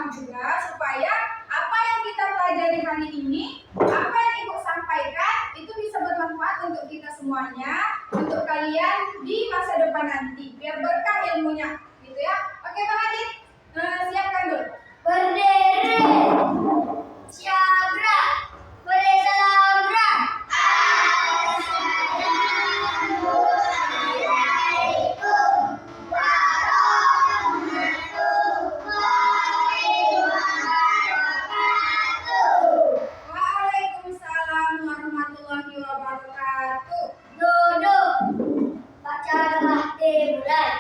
rumah juga supaya apa yang kita pelajari hari ini, apa yang Ibu sampaikan itu bisa bermanfaat untuk kita semuanya, untuk kalian di masa depan nanti, biar berkah ilmunya, gitu ya. Oke Bang Adit, siapkan dulu. Berdiri, siaga, bersalamra. Assalamualaikum warahmatullahi wabarakatuh. Waalaikumsalam warahmatullahi wabarakatuh. Duduk, bacalah dimulai.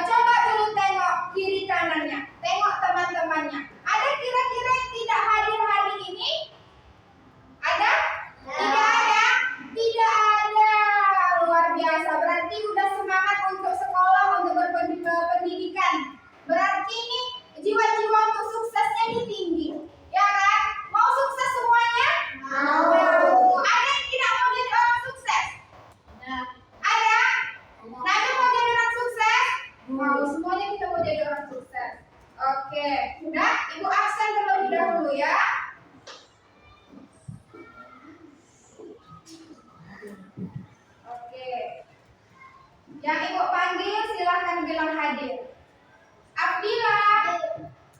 Coba dulu tengok kiri kanannya, tengok teman-temannya. Ada kira-kira yang tidak hadir hari ini? Ada? Tidak ada? Tidak ada. Luar biasa. Berarti udah semangat untuk sekolah, untuk berpendidikan. Berarti ini jiwa-jiwa untuk suksesnya ini tinggi. Ya kan? Mau sukses semuanya? Mau. Ada yang tidak mau jadi orang sukses? Ada? Nada mau jadi orang sukses? Mau. Semuanya kita mau jadi orang sukses. Oke. Nah, Ibu absen terlebih dahulu ya. Oke. Yang Ibu panggil silahkan bilang hadir. Abdila.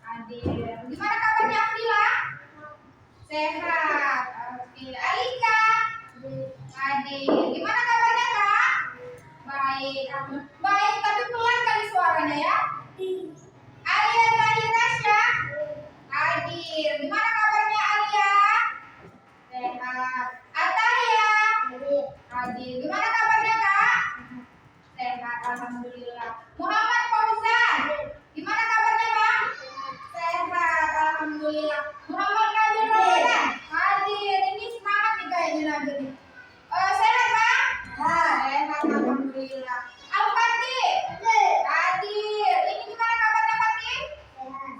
Hadir. Gimana kabarnya Abdila? Sehat. Oke. Alika. Hadir. Gimana kabarnya Kak? Baik. Baik, tapi pelan kali suaranya ya. Alia Zahirasya. Hadir. Gimana kabarnya Alia? Sehat. Atalia. Hadir. Gimana kabarnya Kak? Sehat, alhamdulillah. Muhammad Fauzan. Gimana kabarnya Bang? Sehat, alhamdulillah. Muhammad Nabil Ramadan. Hadir. Ini semangat nih kayaknya Nabil nih. Sehat Bang? Sehat, alhamdulillah. Al-Fatih. Hadir. Ini gimana kabarnya Fatih?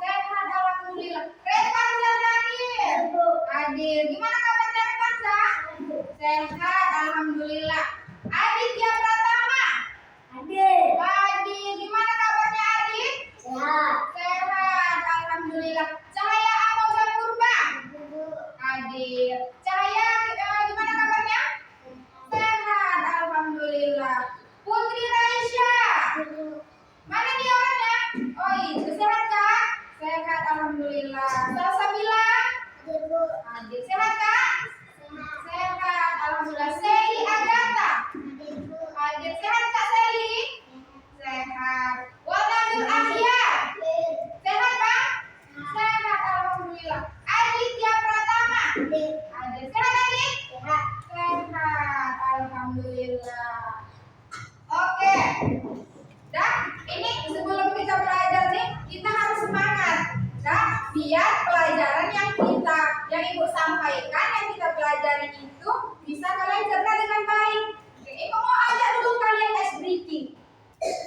Sehat, alhamdulillah. Revanza Zahir. Hadir. Gimana kabarnya Revanza? Sehat, alhamdulillah. Aditya Pratama. Hadir. Gimana kabarnya Adit? Sehat, alhamdulillah. Cahaya Amoza Purba. Hadir. Cahaya gimana kabarnya? Sehat, alhamdulillah. Putri Raisya. Mana dia orangnya? Oh itu sehat Kak? Sehat, alhamdulillah. Salsabila. Hadir. Sehat Kak? Sehat, alhamdulillah. Seli Agatha. Hadir. Sehat Kak Seli? Sehat. Walnadul Ahya. Sehat Bang? Sehat, alhamdulillah. Aditya Pratama. Hadir. Sehat Adit? Sehat. Alhamdulillah. Oke. Dan ini sebelum kita belajar nih, kita harus semangat. Nah, biar pelajaran yang Ibu sampaikan, yang kita pelajari itu bisa kalian cerna dengan baik. Oke, Ibu mau ajak dulu kalian ice breaking.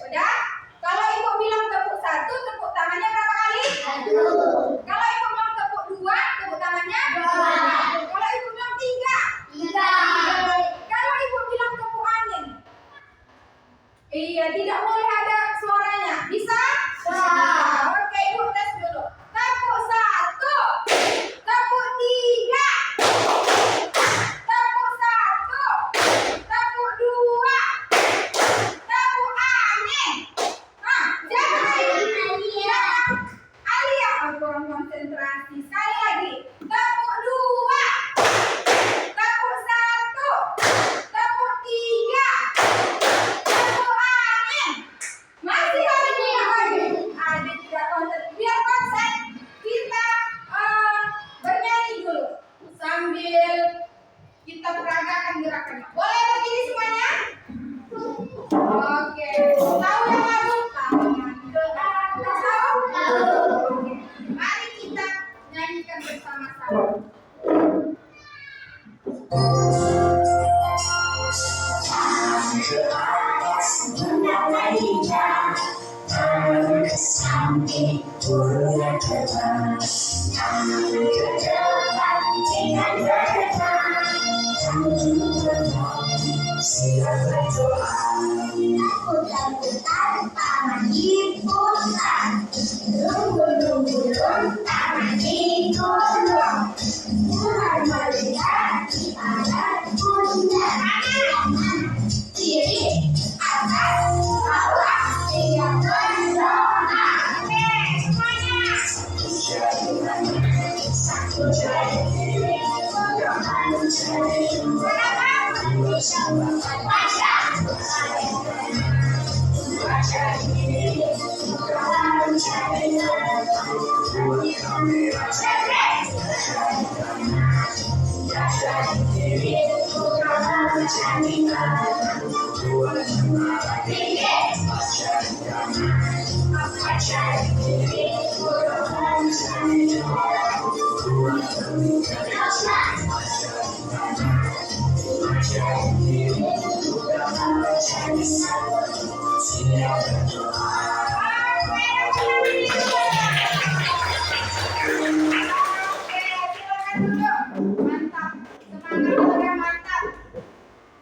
Udah? Kalau Ibu bilang tepuk 1, tepuk tangannya berapa kali? 1. Kalau Ibu bilang tepuk 2, tepuk tangannya? 2. Kalau Ibu bilang 3? 3. Kalau Ibu bilang tepuk angin? Iya, tidak boleh ada suaranya. Bisa? Bisa. Oke, Ibu tes dulu. Tepuk 1, tepuk 3, tepuk 1, tepuk 2, tepuk angin. Nah, jangan Alia. Alia, kurang konsentrasi. Sekali lagi. Tepuk 2, tepuk 1, tepuk 3, tepuk angin. Masih ada juga lagi. Ada tidak konsen. Biar konsen, kita bernyanyi dulu sambil kita peragakan gerakannya. Boleh berdiri semuanya? Oke. Tahu yang lagu? Tangan ke atas. Tahu? Oke. Mari kita nyanyikan bersama-sama. Sampai turun ke bawah, tangan ke depan dengan berdepan, siap berdoa. Putar-putar tangan diputar, gulung-gulung tangan digulung, mulai melihat di arah pundak, kanan kiri atas bawah, siap berdoa. Satu jari kiri, dua jari kiri, dua jari kiri, dua jari Mantap, semangat mantap.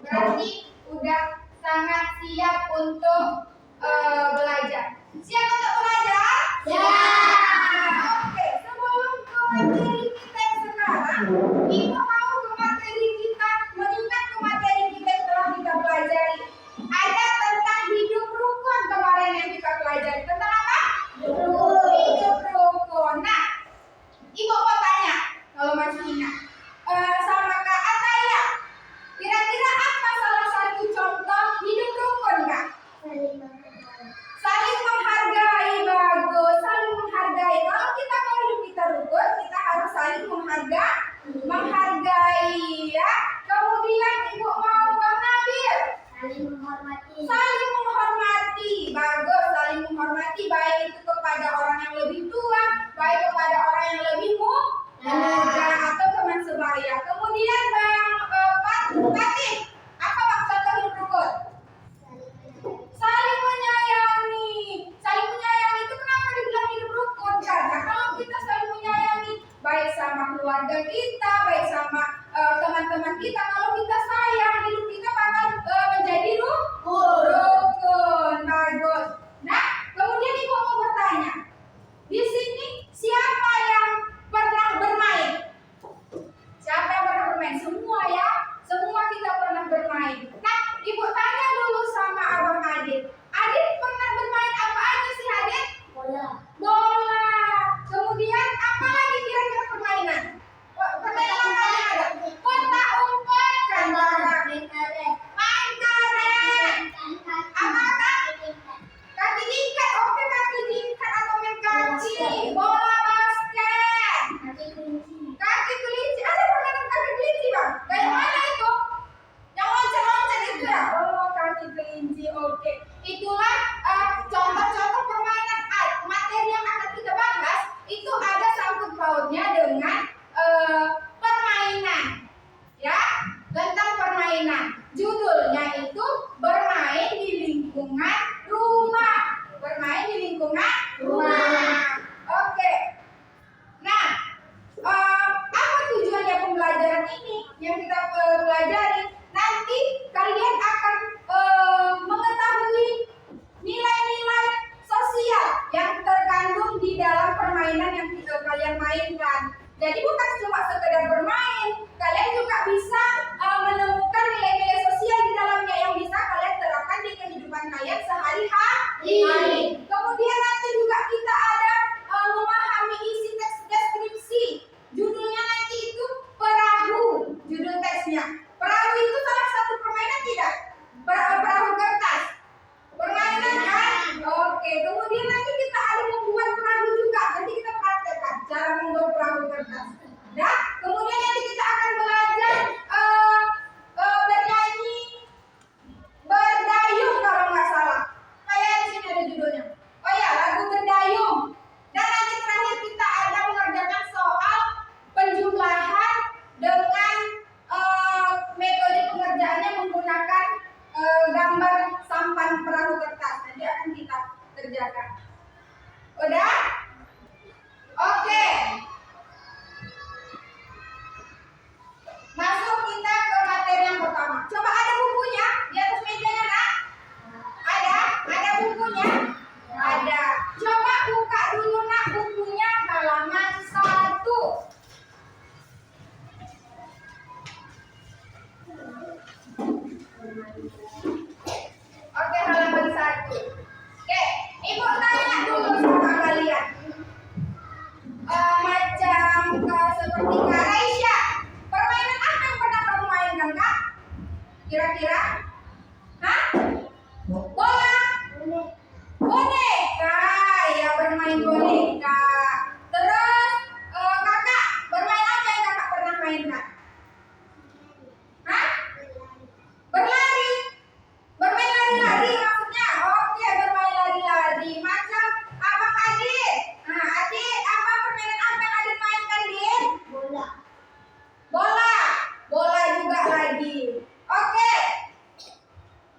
Berarti udah sangat siap untuk belajar. Siap untuk belajar? Oke, sebelum ke materi kita yang sekarang, Ibu mau ke materi kita, mengingat ke materi kita yang telah kita pelajari. Ada tentang hidup rukun kemarin yang kita pelajari. Tentang apa? Hidup rukun. Nah, Ibu mau tanya, kalau masih ingat, sama Kak Ataya, kira-kira apa salah satu contoh hidup rukun, Kak? Saling menghargai, bagus. Saling menghargai. Kalau kita mau hidup kita rukun, kita harus saling menghargai, ya. Kemudian Ibu mau Bang Nabil, saling menghormati, bagus. Saling menghormati, baik itu kepada orang yang lebih tua, baik kepada orang yang lebih muda atau teman sebaya. Kemudian Bang Fatih, apa maksud hidup rukun? Saling menyayangi. Saling menyayangi itu kenapa dibilang hidup rukun? Karena kalau kita saling menyayangi, baik sama keluarga kita, baik sama teman-teman kita, kalau kita sayang, hidup kita bakal menjadi rukun. Bagus. Nah, kemudian Ibu mau bertanya, di sini siapa yang pernah bermain? Siapa yang pernah bermain? Semua, ya. Semua kita pernah bermain. Nah, Ibu tanya dulu sama Abang Adit. Adit pernah bermain apa aja sih, Adit? Bola. Kemudian apa lagi kira-kira permainan? Permainan apa yang ada? Kotak umpet, kan? yang kita pelajari, nanti kalian akan mengetahui nilai-nilai sosial yang terkandung di dalam permainan yang kalian mainkan. Jadi bukan cuma sekedar bermain, kalian juga bisa menemukan nilai-nilai sosial di dalamnya yang bisa kalian terapkan di kehidupan kalian sehari-hari. Kemudian nanti juga kita ada memahami isi teks deskripsi. Judulnya nanti itu perahu, judul teksnya. Perahu itu salah satu permainan tidak? Perahu kertas. Permainan kan? Oke, kemudian nanti kita ada membuat perahu juga. Nanti kita praktekkan cara membuat perahu kertas. Nah, kemudian nanti kita akan belajar bernyanyi, berdayung kalau nggak salah. Kayak di sini ada judulnya. Oh ya, lagu berdayung. Dan nanti terakhir kita ada mengerjakan soal penjumlahan dengan metode pengerjaannya menggunakan gambar sampan perahu kertas. Nanti akan kita kerjakan. Udah? Oke. Masuk kita ke materi yang pertama. Coba ada bukunya di atas mejanya, Nak? Ada? Ada bukunya? Ada. Coba buka dulu, Nak, bukunya halaman 1. Oke, halaman 1. Oke, Ibu tanya dulu sama kalian. Seperti Kak Raisya, permainan apa yang pernah kamu mainkan, Kak? Kira-kira? Hah? Bola? Boneka, ya bermain boneka. Terus kakak, bermain apa yang kakak pernah mainkan? Hah? Berlari? Bermain lari-lari maksudnya? Oke, bermain lari-lari. Macam apa, Adik? Nah, Adik, apa permainan apa yang Adik mainkan, Din? Bola. Bola. Bola juga lagi. Oke.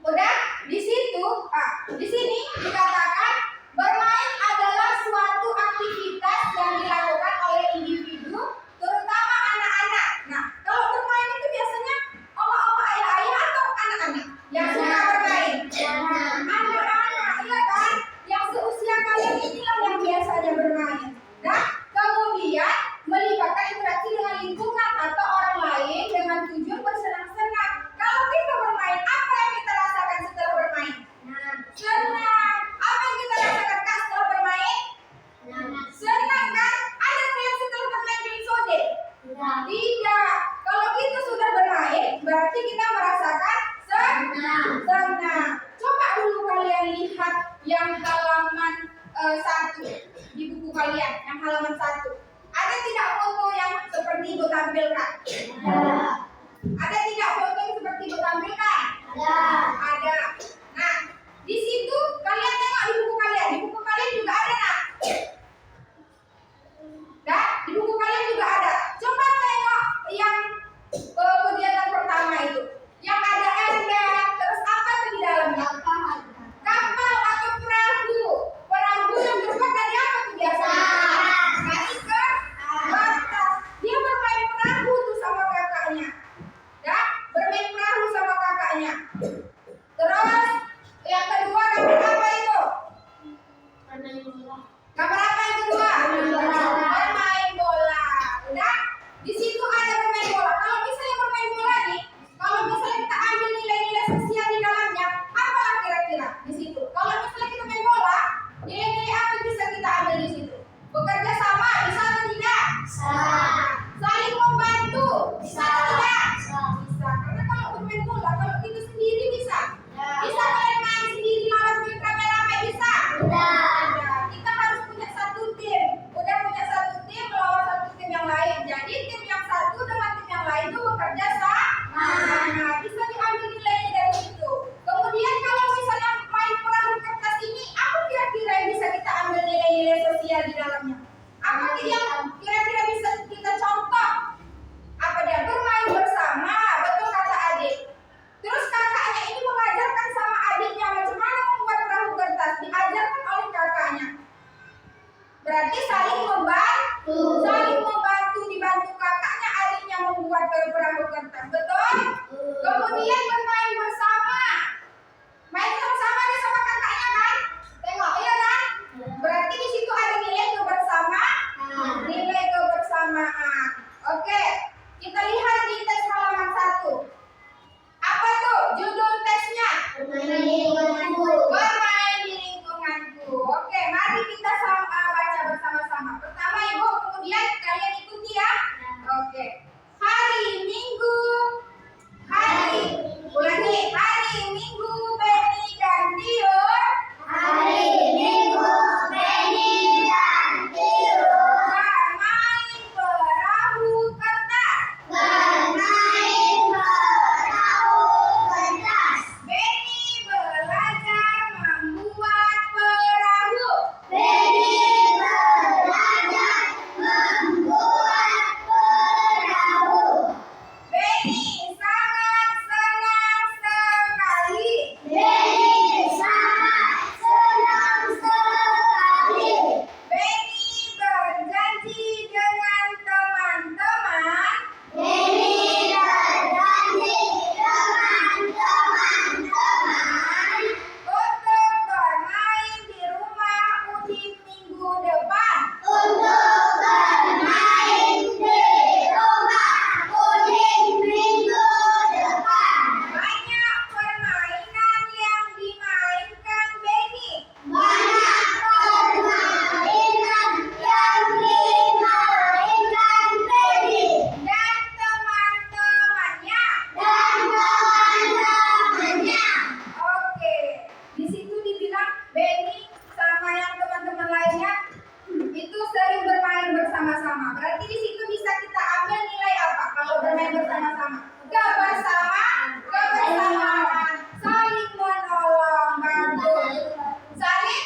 Udah? Di sini dikatakan bermain adalah suatu aktivitas yang dilakukan oleh individu, terutama anak-anak. Nah, kalau bermain itu biasanya oma-oma, ayah-ayah atau anak-anak yang suka bermain? Anak-anak, iya kan? Yang seusia kalian inilah yang biasanya bermain. Nah, kemudian melibatkan interaksi dengan lingkungan atau orang lain dengan tujuan bersenang-senang. Kalau kita bermain, apa yang kita rasakan setelah bermain? Senang. Apa yang kita rasakan, Kak, setelah bermain? Senang kan? Ada yang setelah bermain bin sode? Tidak. Kalau kita sudah bermain, berarti kita merasakan senang. Coba dulu kalian lihat yang halaman 1 di buku kalian, yang halaman 1. Ada tidak foto yang seperti Ibu tampilkan? Ada tidak foto yang seperti Ibu tampilkan? Ada. Nah, di situ kalian tengok di buku kalian. Di buku kalian juga ada, Nak? Nah, di buku kalian juga ada. Coba tengok yang kegiatan pertama itu. Yang ada ember, terus apa tuh di dalamnya? Kapal atau perahu. Perahu yang terbuat dari apa tuh biasanya? Dari kertas. Dia bermain perahu tuh sama kakak membuat perahu kertas. Betul? Kemudian bermain bersama. Main sama-sama nih sama kakaknya kan? Tengok, iya kan? Berarti di situ ada nilai kebersamaan. Oke, kita lihat di tes halaman 1. Apa tuh judul tesnya? Bermain di lingkunganku. Oke, mari kita baca bersama-sama. Pertama Ibu, kemudian kalian ikuti ya. Oke. Hari Minggu. Ulangi. Hari Minggu Beni dan Tio bermain perahu kertas. Beni belajar membuat perahu. Beni sangat senang sekali. Beni berjanji dengan teman-teman untuk bermain di rumah Udin minggu depan. Banyak permainan yang dimainkan Beni dan teman-temannya. Oke, di situ dibilang Beni sama yang teman-teman lainnya itu sering bermain bersama-sama. Berarti di situ bisa kita ambil nilai apa kalau bermain bersama-sama? Kebersamaan, saling menolong, bagus. Saling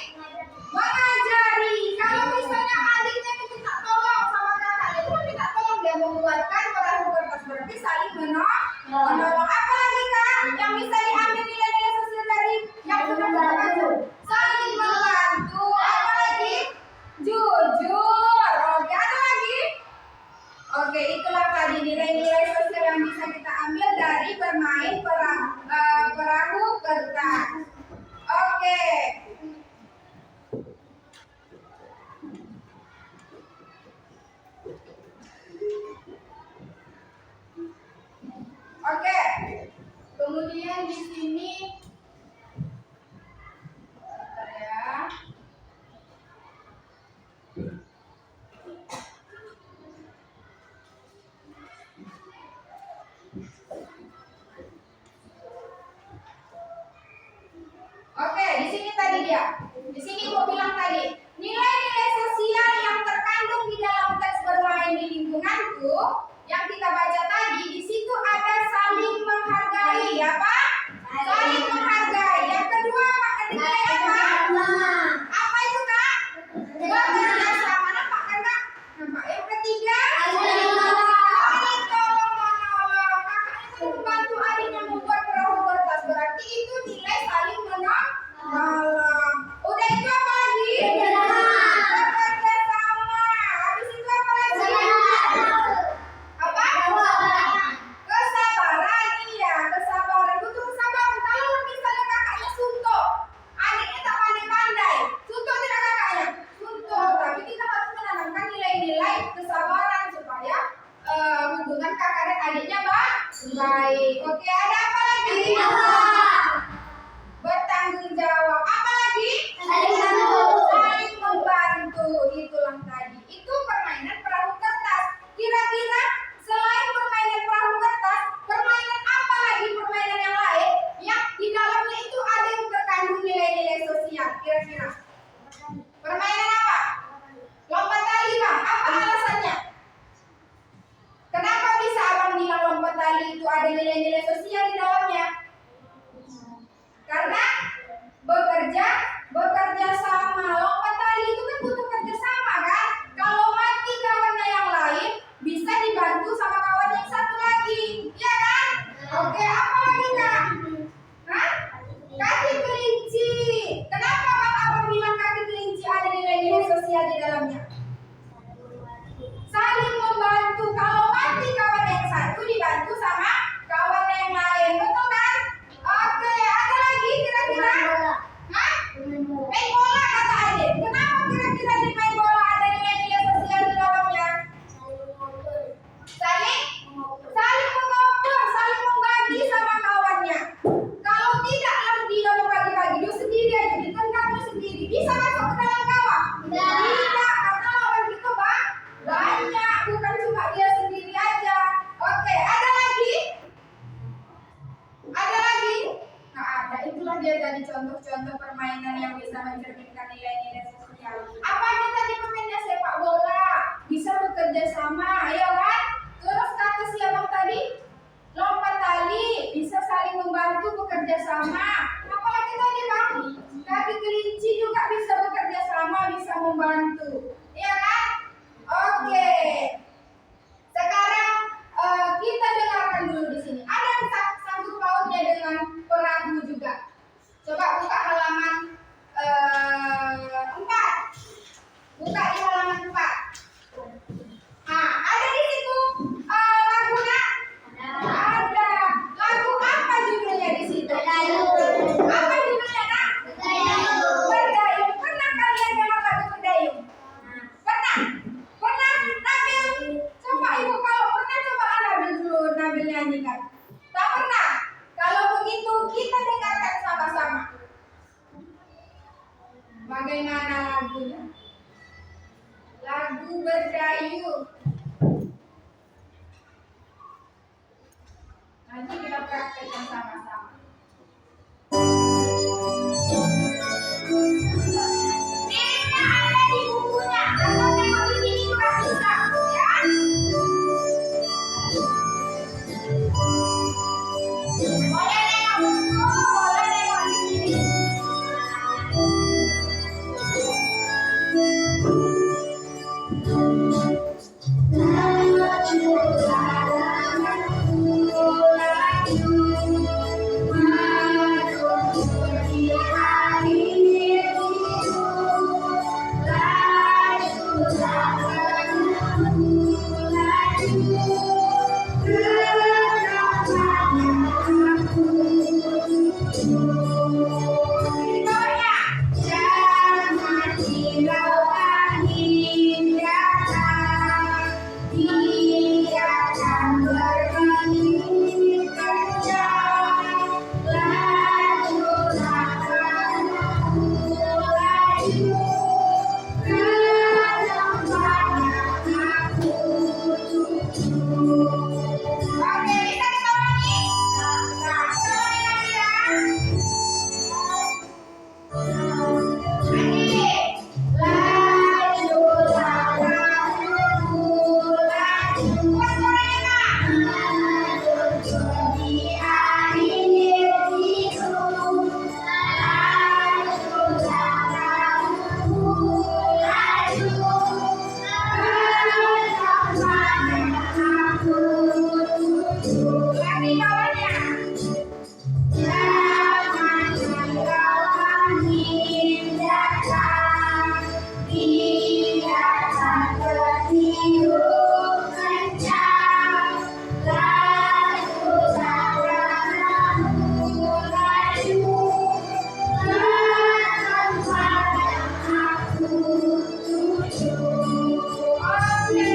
mengajari. Kalau misalnya adiknya minta tolong sama kakaknya, itu minta tolong dia membuatkan perahu kertas. Berarti saling menolong. Apalagi Kak yang bisa diambil nilai-nilai sosial dari yang sudah kita baca? Saling membantu. Apalagi jujur. Oke, ada lagi? Oke, itulah tadi nilai-nilai sosial yang bisa kita ambil dari bermain perahu kertas. Oke. Oke. Kemudian di sini bentar ya. Oke, di sini tadi dia. Di sini Ibu bilang tadi, nilai-nilai sosial yang terkandung di dalam teks bermain di lingkunganku yang kita baca tadi, di situ ada saling menghargai, ya Pak? Saling menghargai. Yang kedua, nilai apa? Apa itu Kak? Bekerja sama. Nampak kan Kak? Nampak. Yang ketiga, saling tolong menolong. Kakaknya itu membantu adiknya membuat perahu kertas. Berarti itu nilai saling menolong. Udah itu apa lagi? Bekerja sama. Habis itu apa lagi? Apa? Kesabaran. Iya, kesabaran. Butuh kesabaran. Kalau misalnya kakaknya suntuk, adiknya tak pandai-pandai, suntuk tidak kakaknya? Suntuk. Tapi kita harus menanamkan nilai-nilai kesabaran supaya hubungan kakak dan adiknya baik. Oke, ada apa lagi? Bertanggung jawab. Apa lagi? Saling membantu. Itulah tadi. Itu permainan perahu kertas. Kira-kira selain permainan perahu kertas, permainan apa lagi, permainan yang lain yang di dalamnya itu ada yang terkandung nilai-nilai sosial? Kira-kira permainan apa? Lompat tali Bang. Apa alasannya? Kenapa bisa Abang bilang lompat tali itu ada nilai-nilai sosial di dalamnya? Karena bekerja sama. Lompat tali itu kan butuh kerja sama kan? Kalau mati kawannya yang lain, bisa dibantu sama kawan yang satu lagi. Iya kan? Oke, apa lagi Kak? Hah? Kaki kelinci. Kenapa Abang bilang kaki kelinci ada nilai-nilai sosial di dalamnya? Saling membantu. Kalau mati kawan yang satu, contoh-contoh permainan yang bisa mencerminkan nilai-nilai sosial. Apa aja tadi permainan sepak bola, bisa bekerja sama, ya kan? Terus kata siapa tadi? Lompat tali, bisa saling membantu bekerja sama. Apalagi tadi Bang? Kaki kelinci juga bisa bekerja sama, bisa membantu. Ya kan? Oke. Sekarang kita dengarkan dulu di sini. Ada sangkut pautnya dengan perahu juga. Coba buka halaman 4. Buka di halaman 4. Nah, ada di situ lagu nak? Ada. Lagu apa judulnya di situ? Berdayung. Apa judulnya nak? Berdayung. Berdayung. Pernah kalian dengar lagu Berdayung? Pernah? Pernah? Nabil? Coba ibu kalau pernah coba Nabil dulu Nabil nyanyikan. Tak pernah? Kalau begitu kita dengarkan sama-sama. Bagaimana lagunya? Lagu Berdayung. Nanti kita praktekkan sama-sama. Liriknya ada di bukunya, atau tengok di sini juga bisa, ya. Boleh nengok buku, boleh nengok di sini. Jangan hiraukan indahkan, dia akan bermain kencang. Lajulah perahu, laju ke tempat yang aku tuju. Oke, bisa kita ulangi? Nah, kita ulangi lagi ya. Jangan hiraukan indahkan, dia akan bertiup kencang. Lajulah perahu, laju ke tempat yang aku tuju. Oke.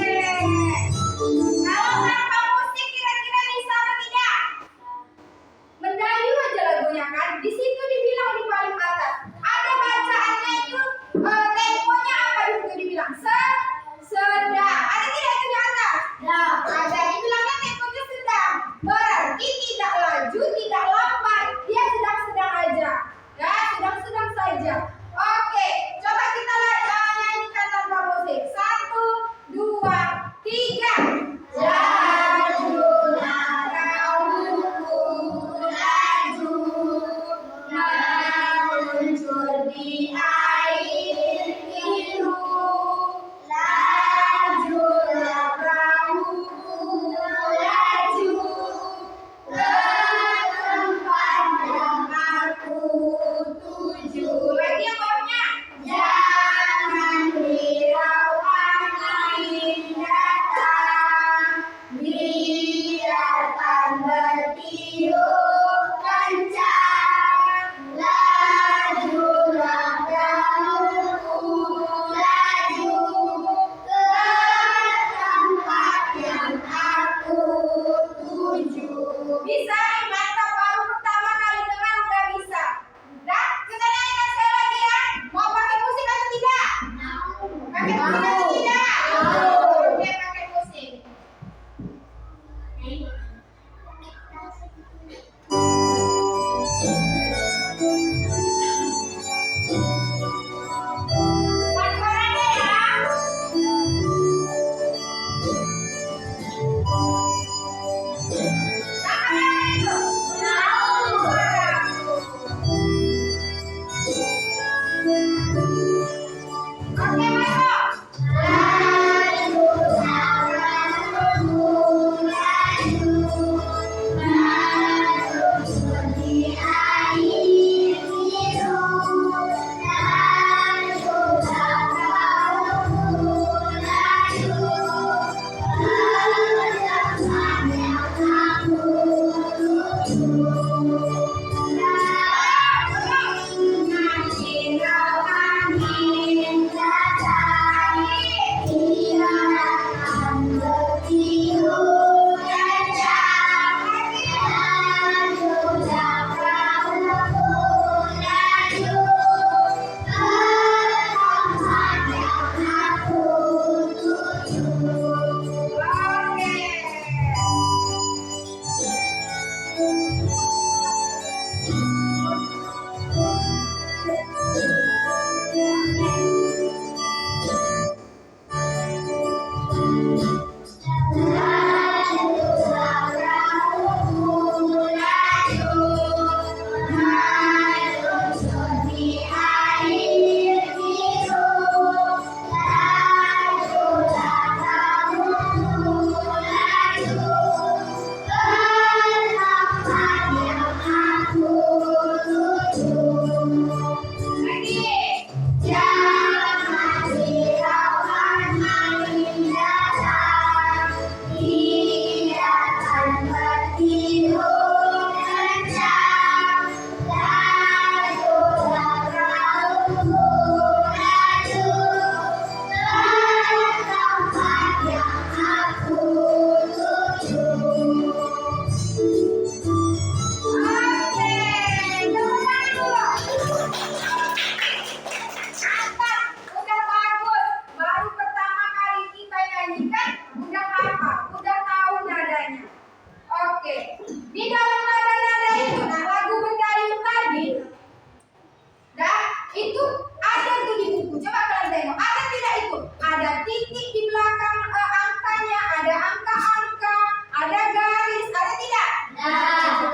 Kalau tanpa musik kira-kira bisa atau tidak? Mendayu aja lagunya kan. Di situ dibilang di paling atas. Ada bacaannya itu temponya apa di situ dibilang? Sedang. Ada tidak itu di atas? Ada. Dibilangnya temponya sedang. Berarti tidak laju, tidak lambat. Dia sedang-sedang aja. Ya, sedang-sedang saja. Oke, coba kita nyanyikan tanpa musik. 1, 2, 3. Lajulah perahuku, laju meluncur di air biru. Lajulah perahuku, laju ke tempat yang aku tuju. Lagi yang bawahnya. Jangan hiraukan indahkan, biarkan bertiup kencang. Lajulah perahuku, laju ke tempat yang aku tuju. Bisa, mantap, baru pertama kali dengar udah bisa. Dah, kita nyanyikan sekali lagi ya. Mau pakai musik atau tidak? Pakai musik atau tidak? Oke, pakai musik. Di dalam nada-nada itu, nah lagu Berdayung tadi, nah itu ada tuh di buku. Coba kalian tengok, ada tidak itu? Ada titik di belakang angkanya, ada angka-angka, ada garis, ada tidak? Nah,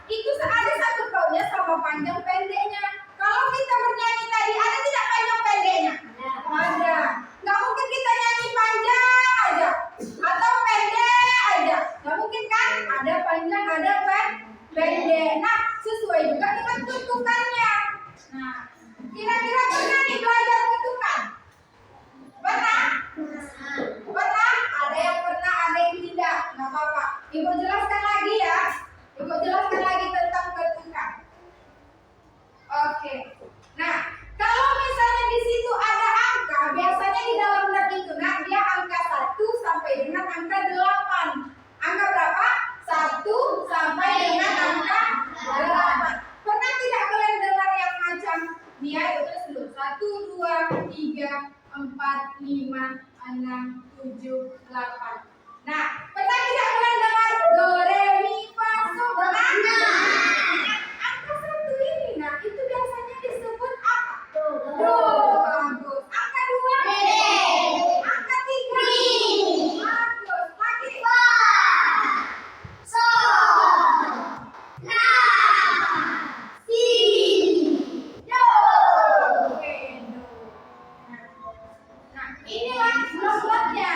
itu ada satu tahunnya sama panjang pendeknya. Kalau kita bernyanyi tadi, ada tidak panjang pendeknya? Ada. Nggak mungkin kita nyanyi panjang aja atau pendek aja. Nggak mungkin kan? Ada panjang, ada pendek. Nah, sesuai juga dengan bentukannya. Nah, kira-kira pernah nih belajar bentukan? Pernah? Pernah? Ada yang pernah, ada yang tidak. Nggak apa-apa. Ibu jelaskan lagi ya. Ibu jelaskan lagi tentang bentukan. Oke. Nah, kalau misalnya di situ ada angka, biasanya di dalam benak itu, nah dia angka 1 sampai dengan angka 8. Angka berapa? 1 sampai dengan angka 8. Pernah tidak kalian dengar yang macam dia itu terus dulu 1, 2, 3, 4, 5, 6, 7, 8. Nah, pernah tidak kalian dengar do, re, mi, fa, so? Pernah? Angka 1 ini, nah itu biasanya disebut apa? Do. Bagus. Angka 2? Re. Angka 3? Mi. Bagus. Lagi? Fa. So. La. Si. Do. Oke, do. Nah, inilah slot-slotnya.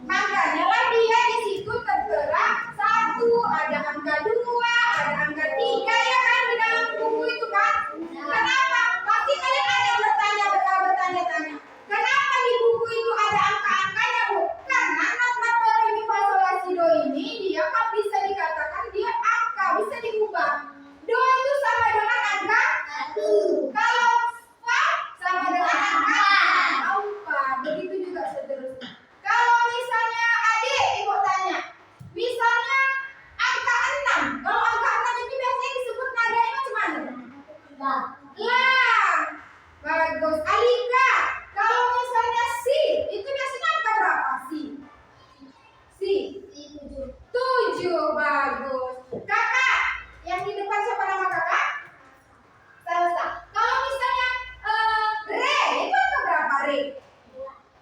Makanya lah dia di situ tertera 1, ada angka 2, ada angka 3 ya kan di dalam buku itu kan? Kenapa? Pasti kalian ada yang bertanya-tanya. Kenapa di buku itu ada angka-angkanya, Bu? Karena not do, re, mi, fa, sol, la, si, do ini dia kan bisa dikatakan dia angka, bisa diubah. Do itu sama dengan angka 1. Kalau fa sama dengan angka 4. Begitu juga seterusnya. Kalau misalnya adik, ibu tanya, misalnya angka 6. Kalau angka 6 itu biasanya disebut nadanya macam mana? La. Bagus. Alika, kalau misalnya si, itu biasanya angka berapa? Si. 7. Bagus. Kakak, yang di depan siapa nama kakak? Salsa. Kalau misalnya re, itu angka berapa re?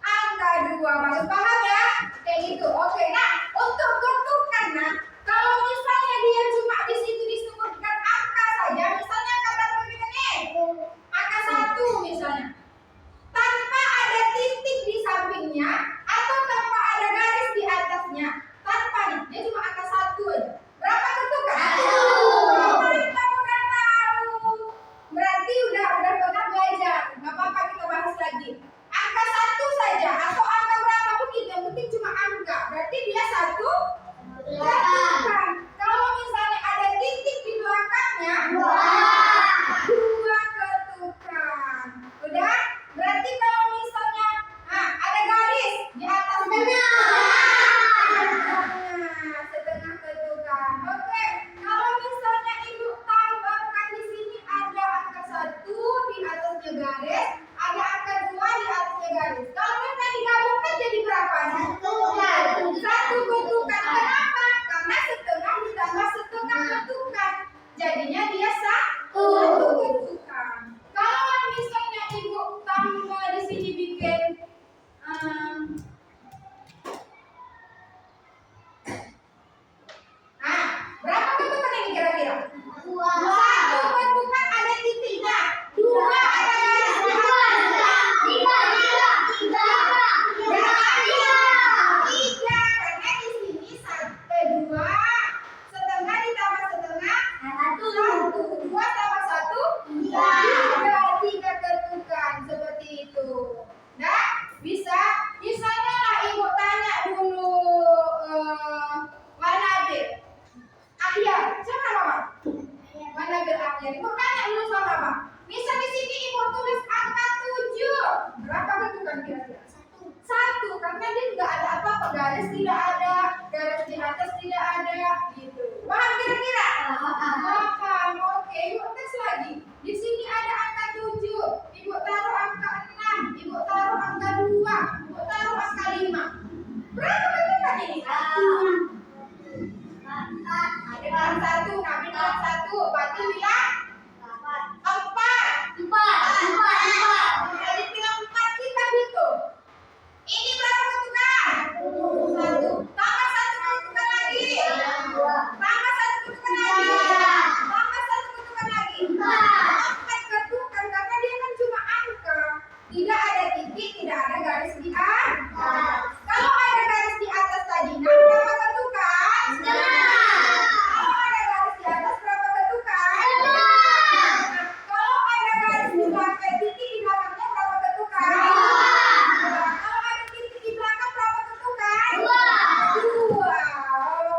Angka 2. Bagus, paham ya? Kayak gitu. Oke, nah untuk bentukan, nah kalau misalnya dia cuma di situ disebutkan angka saja, misalnya angka berapa nih? Angka 1 misalnya. Tanpa ada titik di sampingnya atau tanpa ada garis di atasnya. Tanpa nih, dia cuma angka 1 aja. Berapa bentukan? 1. Mantap, udah tahu. Berarti udah pernah belajar. Gak apa-apa, kita bahas lagi. Angka 1 saja atau angka berapapun itu, yang penting cuma angka. Berarti dia 1 bentukan. Kalau misalnya ada titik di belakangnya, 2 ketukan. Udah? Berarti kalau misalnya ada garis di atasnya, setengah ketukan. Oke. Kalau misalnya ibu tambahkan di sini ada angka 1 di atasnya garis, ada angka 2 di atasnya garis. Kalau mereka digabungkan jadi berapa? 1 ketukan. Kenapa? Karena setengah ditambah setengah ketukan. Jadinya dia 1 ketukan. Kalau misalnya ibu tambah di sini bikin berapa ketukan ini kira-kira? 1 ketukan ada titiknya, 2 ada garis di atasnya. 3 karena di sini 2 setengah ditambah setengah 1, 2 tambah 1 3 ketukan seperti itu. Nah, bisa misalnya lah ibu tanya dulu Manabil Ahyar, siapa nama? Manabil Ahyar. Ibu tanya dulu sama Mama. Misal di sini ibu tulis angka 7. Berapa ketukan kira-kira? 1. Karena dia tidak ada apa-apa, garis tidak ada, garis di atas tidak ada, gitu. Paham kira-kira? Paham. Oke, ibu tes lagi. Di sini ada angka 7. Ibu taruh angka 6. Ibu taruh angka 2. Ibu taruh angka 5. Berapa ketukan ini? 1. Ada bilang satu, Nabi bilang satu, Fatih bilang empat. Jadi bilang empat kita hitung. Ini berapa ketukan? Satu. Tambah satu ketukan lagi. Tambah satu ketukan lagi. Tambah satu ketukan lagi. Empat ketukan karena dia kan cuma angka. Tidak ada titik, tidak ada garis di atas. Kalau ada garis di atas tadi, nah berapa ketukan? Kalau ada garis di atas berapa ketukan? Kalau ada garis di belakang, titik di belakangnya berapa ketukan? Kalau ada titik di belakang berapa ketukan? Dua.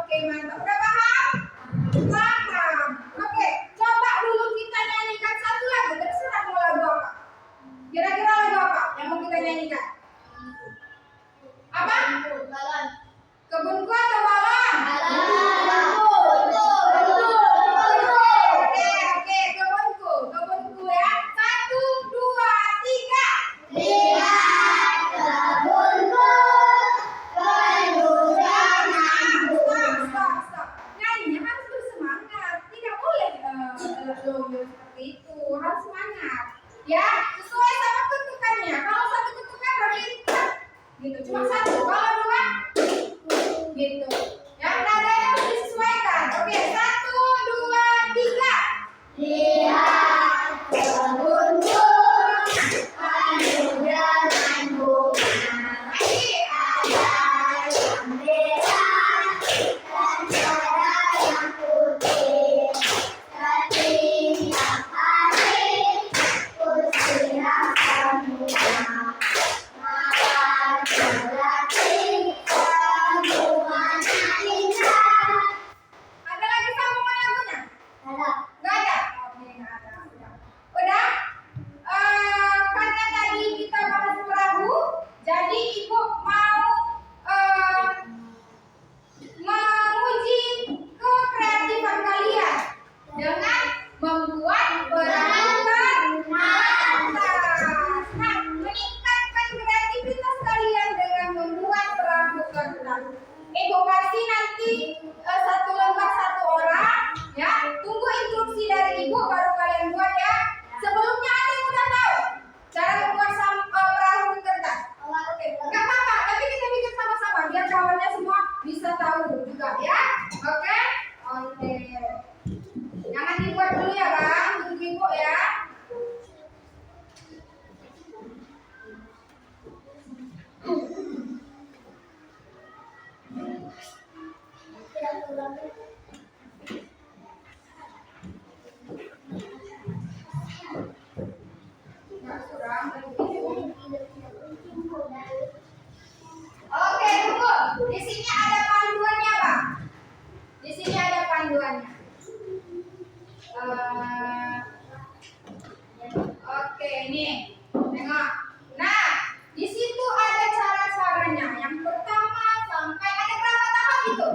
Oke, mantap. Udah paham? Paham. Oke, coba dulu kita nyanyikan satu lagu. Terserah mau lagu apa. Kira-kira lagu apa yang mau kita nyanyikan? Apa? Kebunku atau balon? Oke, kebunku ya. 1, 2, 3. Stop. Nyanyinya harus bersemangat. Tidak boleh loyo seperti itu. Harus semangat. Ya, sesuai sama ketukannya. Kalau satu ketukan berarti gitu. Cuma satu. Kalau dua gitu. Ya, nadanya harus disesuaikan. Oke, 1, 2, 3. Ada lagi sambungan lagunya? Nggak ada. Oke, nggak ada. Udah. Karena tadi kita bahas perahu, jadi ibu mau menguji kekreatifan kalian dengan membuat perahu kertas. Nah, meningkatkan kreativitas kalian dengan membuat perahu kertas. Ibu kasih nanti satu lembar satu orang, ya. Tunggu instruksi dari ibu baru kalian buat ya. Sebelumnya ada yang udah tahu cara membuat perahu kertas? Oke, nggak apa-apa. Tapi kita bikin sama-sama biar kawannya semua bisa tahu juga ya. Oke. Jangan dibuat dulu ya bang, tunggu ibu ya. Nggak kurang, Oke, tunggu. Di sini ada panduannya, Bang. Di sini ada panduannya. Oke, nih. Tengok. Nah, di situ ada cara-caranya. Yang pertama sampai ada berapa tahap itu?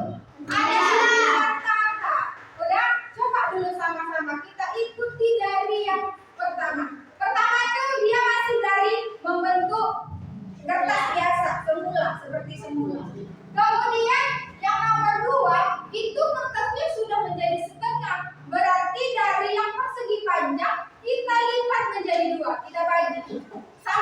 Ada 9 tahap. Udah? Coba dulu sama-sama kita ikuti dari yang pertama. Pertama itu dia masih dari membentuk kertas biasa, seperti semula. Kemudian yang nomor 2 itu kertasnya sudah menjadi setengah. Berarti dari yang persegi panjang kita lipat menjadi 2, kita bagi. Sama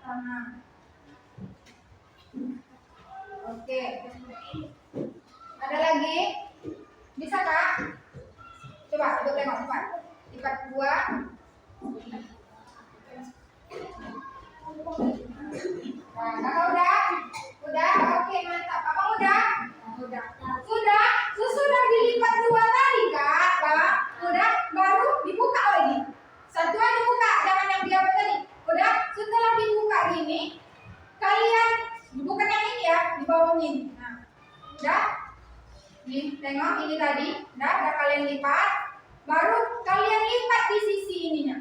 pertama. Oke. Ada lagi? Bisa Kak? Coba ibu tengok cepat. Lipat 2. Nah, Kakak udah? Udah? Oke, mantap. Apa udah? Udah. Sudah? Sesudah dilipat 2 tadi Kak, Pak. Udah? Baru dibuka lagi. Satuan dibuka, jangan yang di bawah tadi. Udah? Setelah dibuka gini, kalian bukan yang ini ya, di bawahnya ini. Nah, udah? Nih, tengok ini tadi. Udah kalian lipat. Baru kalian lipat di sisi ininya.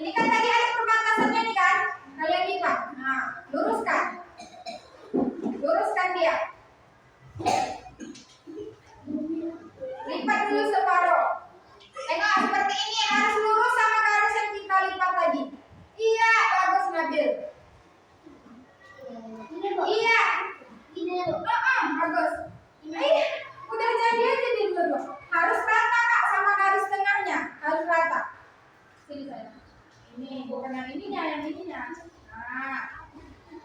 Ini kan tadi ada perbatasannya nih kan? Kalian lipat. Nah, luruskan. Luruskan dia. Lipat dulu separuh. Tengok seperti ini harus lurus sama garis yang kita lipat tadi. Iya, bagus Nabil. Iya. Bagus. Udah jadi aja di dulu. Harus rata Kak sama garis tengahnya. Harus rata. Sini saya. Ini bukan yang ininya, yang ininya. Nah,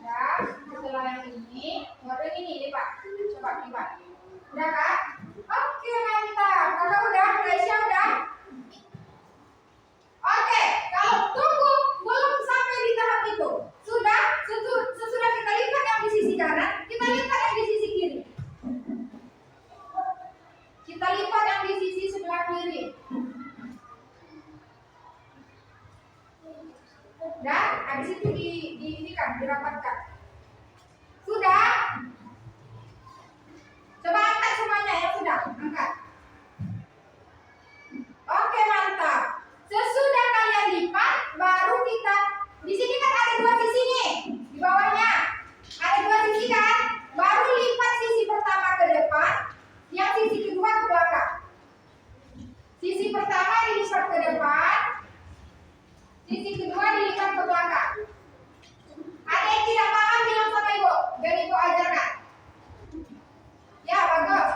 ya. Setelah yang ini, baru yang ini lipat. Coba lipat. Udah Kak? Oke, mantap. Kakak udah? Gracia udah? Oke, kalau tunggu belum sampai di tahap itu. Sudah? Sesudah kita lipat yang di sisi kanan, kita lipat yang di sisi kiri. Kita lipat yang di sisi sebelah kiri. Dan habis itu dirapatkan. Sudah? Coba angkat semuanya ya, sudah. Angkat. Oke, mantap. Sesudah kalian lipat, baru kita di sini kan ada 2 sisi nih. Di bawahnya ada 2 sisi kan? Baru lipat sisi pertama ke depan, yang sisi kedua ke belakang. Sisi pertama dilipat ke depan, sisi kedua dilipat ke belakang. Ada yang tidak paham bilang sama ibu, biar ibu ajarkan. Ya, bagus.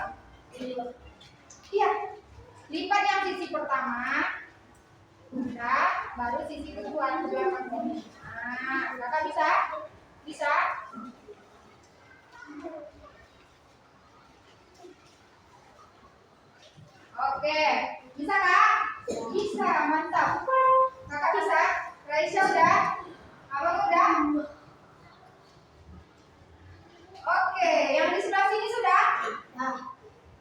Iya. Lipat yang sisi pertama. Udah, baru sisi kedua ke belakang sini. Nah, Kakak bisa? Bisa? Oke, bisa Kak? Bisa, mantap. Kakak bisa? Raisya udah? Abang udah? Oke, yang di sebelah sini sudah?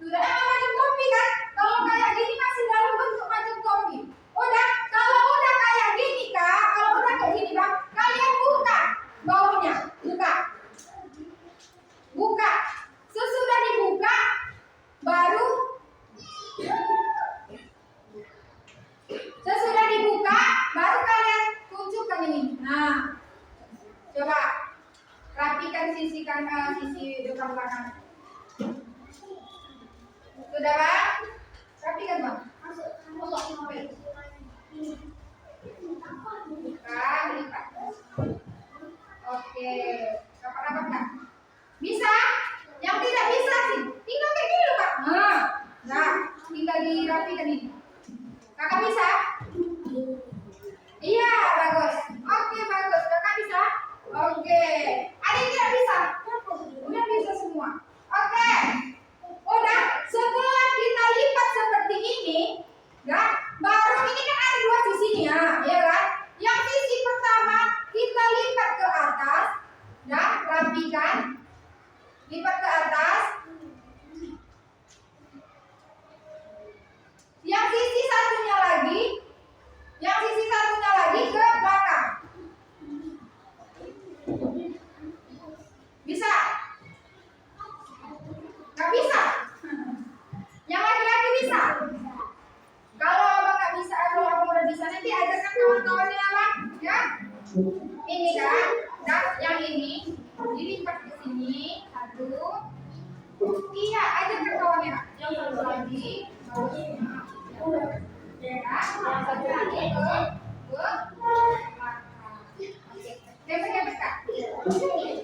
Sudah, macam topi kan? Kalau kayak gini masih dalam bentuk macam topi. Udah, kalau udah kayak gini Kak, kalau udah kayak gini Bang, kalian buka baunya, buka. Buka. Sesudah dibuka, baru kalian tunjukkan ini. Nah, coba rapikan sisi depan belakang. Sudah Bang? Rapikan Bang. Buka, lipat. Oke, rapat-rapat Kak. Bisa? Yang tidak bisa sih, tinggal kayak gini loh Kak. Nah, tinggal dirapikan ini. Kakak bisa? Iya, bagus. Oke, bagus. Kakak bisa? Oke. Ada yang tidak bisa? Udah bisa semua. Oke. Udah, setelah kita lipat seperti ini, ya, baru ini kan ada 2 sisinya, ya kan? Yang sisi pertama kita lipat ke atas, ya, rapikan. Lipat ke atas. Yang sisi satunya lagi ke belakang. Bisa? Gak bisa? Yang laki-laki bisa? Kalau abang gak bisa, kalau abang udah bisa, nanti ajarkan kawan-kawannya abang, ya? Ini kan, yang ini dilipat ke sini, 1. Iya, ajarkan kawannya. Yang satu lagi, yang satu lagi ke belakang. Geser Kak.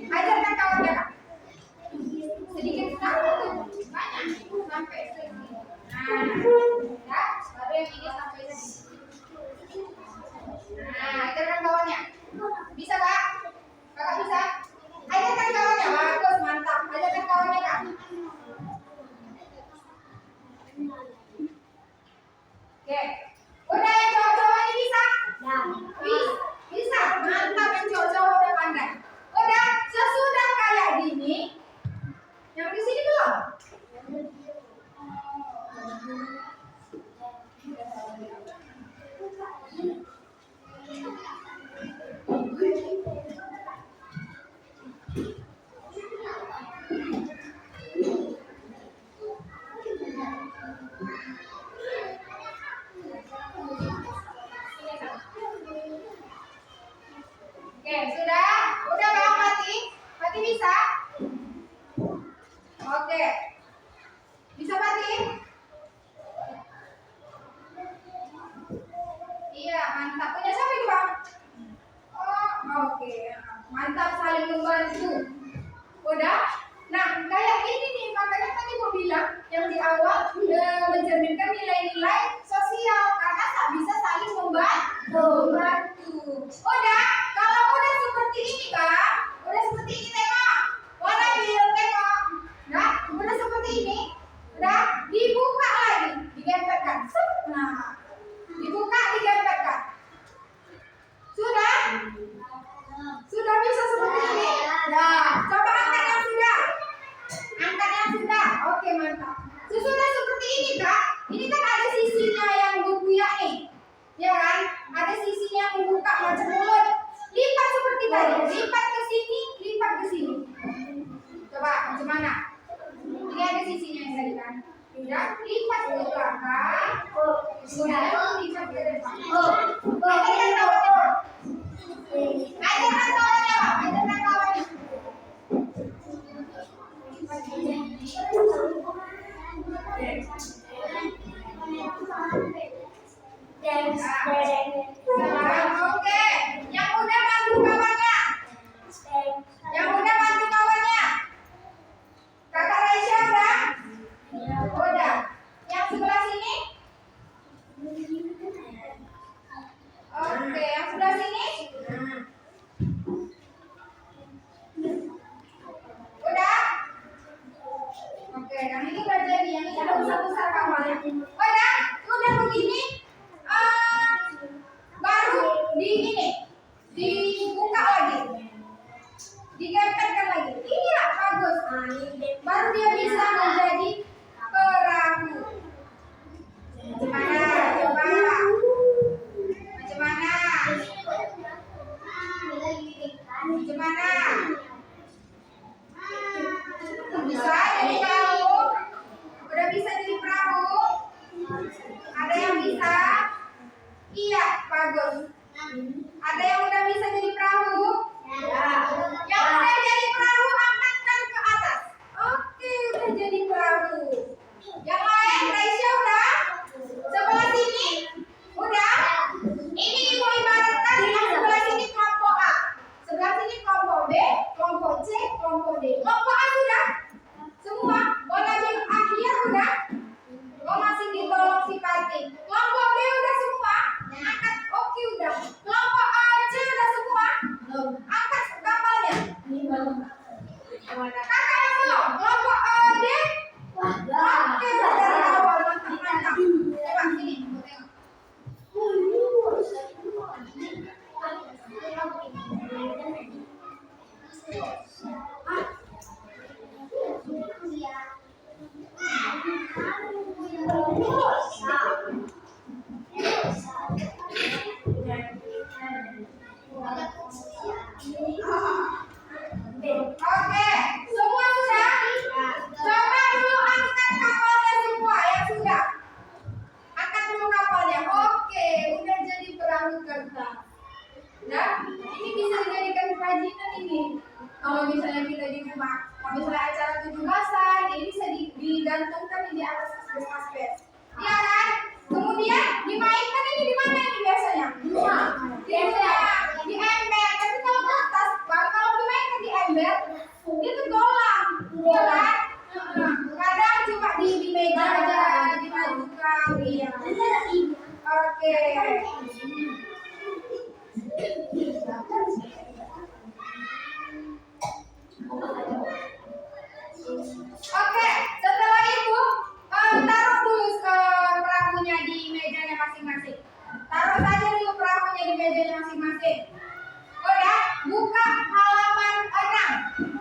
Ajarkan kawannya Kak. Sedikit sampai tuh, banyak sampai sini. Nah, ya, baru yang ini sampai sini. Nah, ajarkan kawannya. Bisa Kak? Oke, sudah? Udah Bang Fatih? Fatih bisa? Oke. Bisa Fatih? Iya, mantap. Punya siapa itu Bang? Oh, oke. Mantap, saling membantu. Udah? Nah, kayak ini nih, makanya tadi mau bilang yang di awal mencerminkan nilai-nilai sosial karena tak bisa saling membantu. Udah, kalau udah seperti ini Kak, udah seperti ini tengok. Warna biru tengok. Nah, udah seperti ini. Udah, dibuka lagi, digempetkan. Nah, dibuka, digempetkan. Sudah? Sudah bisa seperti ini? Nah, coba angkat yang sudah. Angkat yang sudah. Oke, mantap. Sesudah seperti ini, Kak. Ini kan ada sisinya yang berbuya nih. Ya kan? Ada sisinya yang membuka macam mulut. Lipat seperti tadi. Lipat ke sini, lipat ke sini. Coba, macam mana? Ini ada sisinya yang tadi kan. Sudah, lipat ke belakang. Sudah, lipat ke depan. Ajarkan kawannya. Ajarkan kawannya, Pak. Ajarkan kawannya. Oke, yang udah bantu kawannya. Yang udah bantu kawannya. Kakak Raisya udah? Udah. Yang sebelah sini? Oke, yang sebelah sini? Udah? Oke, yang ini udah jadi, yang ini udah besar-besar kawannya. Udah begini, baru di ini, dibuka lagi, digempetkan lagi. Iya, bagus. Baru dia bisa menjadi perahu. Macam mana? Coba. Macam mana? Macam mana? Bisa jadi perahu? Udah bisa jadi perahu? Ada yang bisa? Iya, bagus. Ada yang udah bisa jadi perahu? Yang udah jadi perahu angkatkan ke atas. Oke, udah jadi perahu. Yang lain, Raisya udah? Sebelah sini? Udah? Ini ibu ibaratkan yang sebelah sini kelompok A. Sebelah sini kelompok B, kelompok C, kelompok D. Kelompok A sudah? Semua? Warna biru akhir udah? Oh, masih ditolong si Kartik. Kelompok B udah semua? Angkat, oke udah. Kelompok A, C udah semua? Angkat kapalnya. Kakak yang belum? Kelompok D? Oke, udah dari awal. Mantap, mantap. Coba sini, tengok. Oke, semua sudah? Coba dulu angkat kapalnya semua yang sudah. Angkat dulu kapalnya. Oke, udah jadi perahu kertas. Nah, ini bisa dijadikan kerajinan ini. Kalau misalnya kita di rumah, kalau misalnya acara 17-an, ini bisa digantungkan di atas asbes-asbes. Iya kan? Kemudian dimainkan ini di mana ini biasanya? Di rumah, di ember. Tapi kalau kertas, kalau dimainkan di ember, itu golang, iya kan? Kadang cuma di meja aja dimajukan, iya. Oke. Oke, setelah itu taruh dulu perahunya di mejanya masing-masing. Taruh saja dulu perahunya di mejanya masing-masing. Udah, buka halaman 6.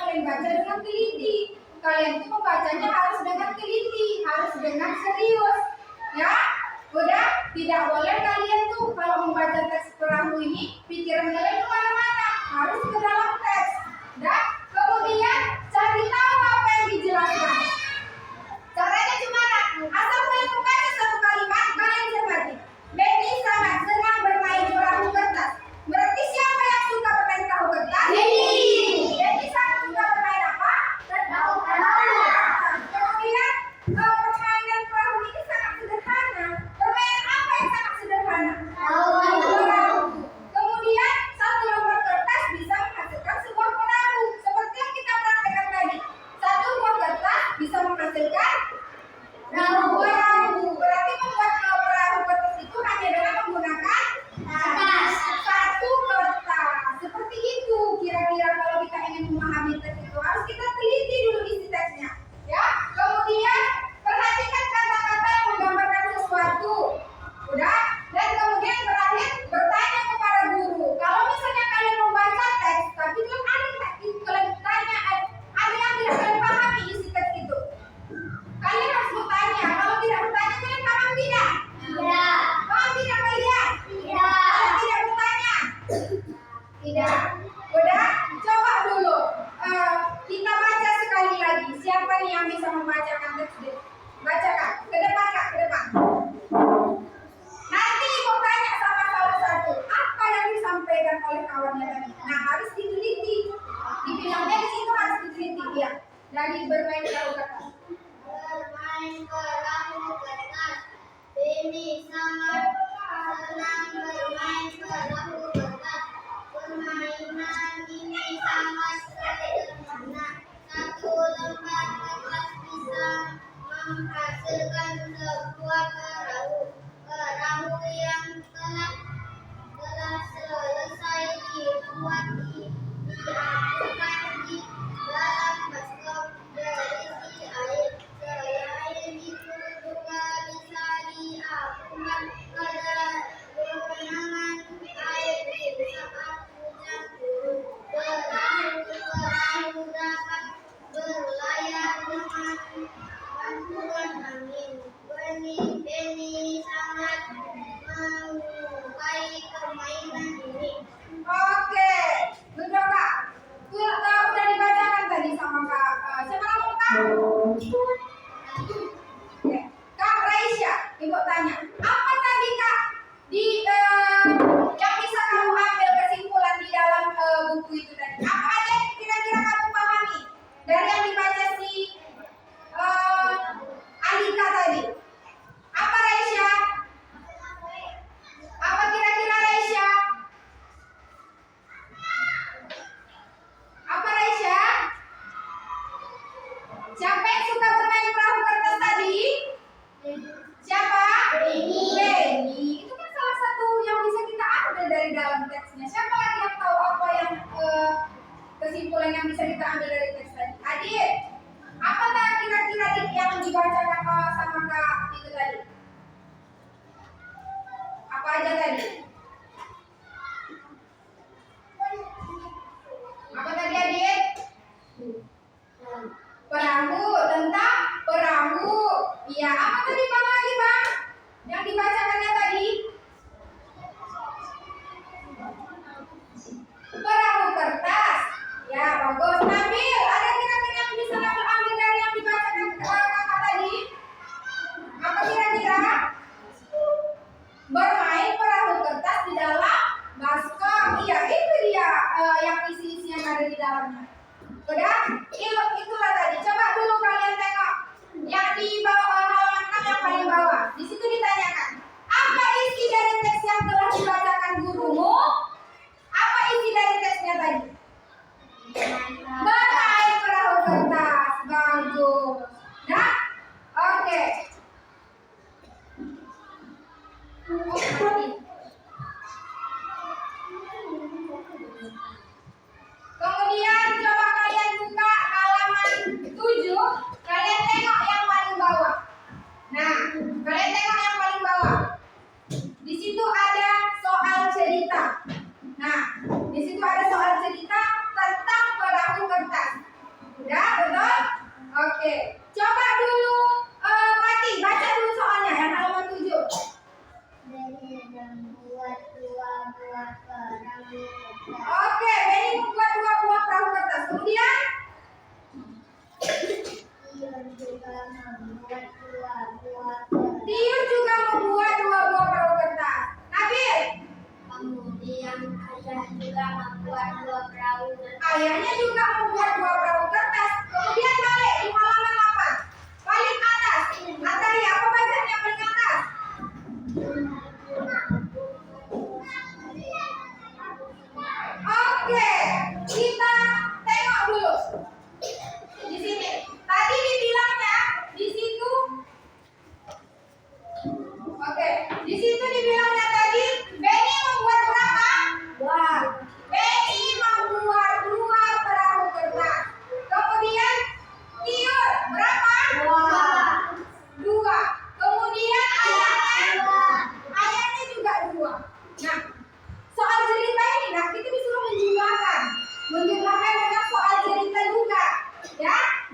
kalian baca dengan teliti. Kalian tuh membacanya harus dengan teliti, harus dengan serius. Ya, udah, tidak boleh kalian tuh kalau membaca teks perahu ini pikiran kalian kemana-mana, harus ke dalam teks. Dan kemudian cari tahu apa yang dijelaskan. Caranya gimana? Asal kalian membaca satu kalimat, kalian cermati. Baby sangat senang bermain perahu kertas. Berarti siapa yang suka bermain perahu kertas? Baby sangat suka bermain apa? Perahu kertas. Kemudian permainan perahu ini sangat sederhana. Permainan apa yang sangat sederhana? Perahu. Kemudian satu lembar kertas bisa menghasilkan sebuah perahu. Seperti yang kita praktekkan tadi. Satu buah kertas bisa menghasilkan perahu. Berarti membuat perahu kertas itu hanya dengan menggunakan satu kertas. Seperti itu. Kira-kira kalau kita ingin memahami teks itu harus kita teliti dulu isi teksnya. Ya. Kemudian perhatikan kata-kata yang menggambarkan sesuatu. Udah. Dan kemudian terakhir bertanya kepada guru. Kalau misalnya kalian membaca teks, tapi kan kalian tanya, ada yang tidak kalian pahami isi teks itu. Kalian harus bertanya. Kalau tidak bertanya, kalian paham tidak? Paham tidak kalian? Kalau tidak bertanya? Tidak. Udah? Coba dulu. Kita baca sekali lagi. Siapa nih yang bisa membacakan teks ini? Bacakan. Ke depan, Kak. Ke depan. Nanti ibu tanya sama salah satu. Apa yang disampaikan oleh kawannya tadi? Nah, harus diteliti. Dibilangnya di situ harus diteliti. Ya. Dari bermain perahu kertas. Bermain perahu kertas. Baby sangat senang bermain perahu kertas. Permainan ini sangat sederhana. Satu lembar kertas bisa menghasilkan sebuah perahu. Perahu yang telah selesai dibuat diadukan di dalam baskom berisi air. Air itu juga bisa diadukan pada genangan air di saat hujan turun. Perahu dapat berlayar dengan bantuan angin. Benny sangat menyukai permainan ini. Oke. Betul, Kak. Udah dibacakan tadi sama Kak. Siapa nama Kak? Oke. Kak Raisya, Ibu tanya. Apa tadi Kak yang bisa kamu ambil kesimpulan di dalam buku itu tadi? Apa aja yang kira-kira kamu pahami dari yang dibaca si Alika tadi? Apa Raisya? Apa kira-kira Raisya? Apa Raisya? Siapa yang suka bermain perahu kertas tadi? Siapa? Benny. Itu kan salah satu yang bisa kita ambil dari dalam teksnya. Siapa lagi yang tahu apa yang kesimpulan yang bisa kita ambil dari teks tadi? Adik, apa kira-kira yang dibacakan sama Kak itu tadi? Apa aja tadi? Apa tadi adik? Perahu, tentang perahu. Iya, apa tadi Bang lagi Bang? Yang dibacakannya tadi? Perahu kertas. Ya, bagus. Nabil, ada kira-kira yang bisa ambil dari yang dibacakan kakak tadi? Apa kira-kira? Bermain perahu kertas di dalam baskom. Iya, itu dia yang isi-isinya ada di dalamnya. Udah? Itulah tadi. Coba dulu kalian tengok yang di bawah halaman 6 yang paling bawah. Di situ ditanyakan, apa isi dari teks yang telah dibacakan gurumu? Apa isi dari teksnya tadi? Bermain perahu kertas. Bagus. Nah, oke. Kemudian coba kalian buka halaman 7. Kalian tengok yang paling bawah. Nah, kalian tengok yang paling bawah. Di situ ada soal cerita. Nah, di situ ada soal cerita tentang perahu kertas.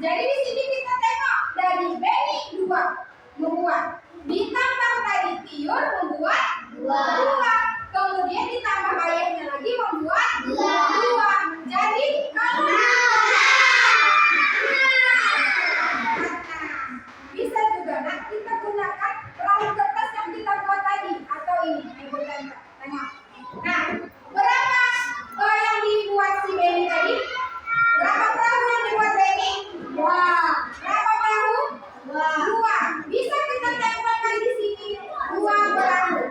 Jadi di sini kita tengok dari Benny 2 membuat, ditambah tadi Tiur membuat 2. Kemudian ditambah ayahnya lagi membuat 2. Jadi kalau bisa juga kita gunakan perahu kertas yang kita buat tadi atau ini ibu tante. Tengok. Nah, berapa yang dibuat si Benny tadi? Berapa perahu yang dibuat Benny? Berapa perahu? 2. Bisa kita tempelkan di sini 2 perahu.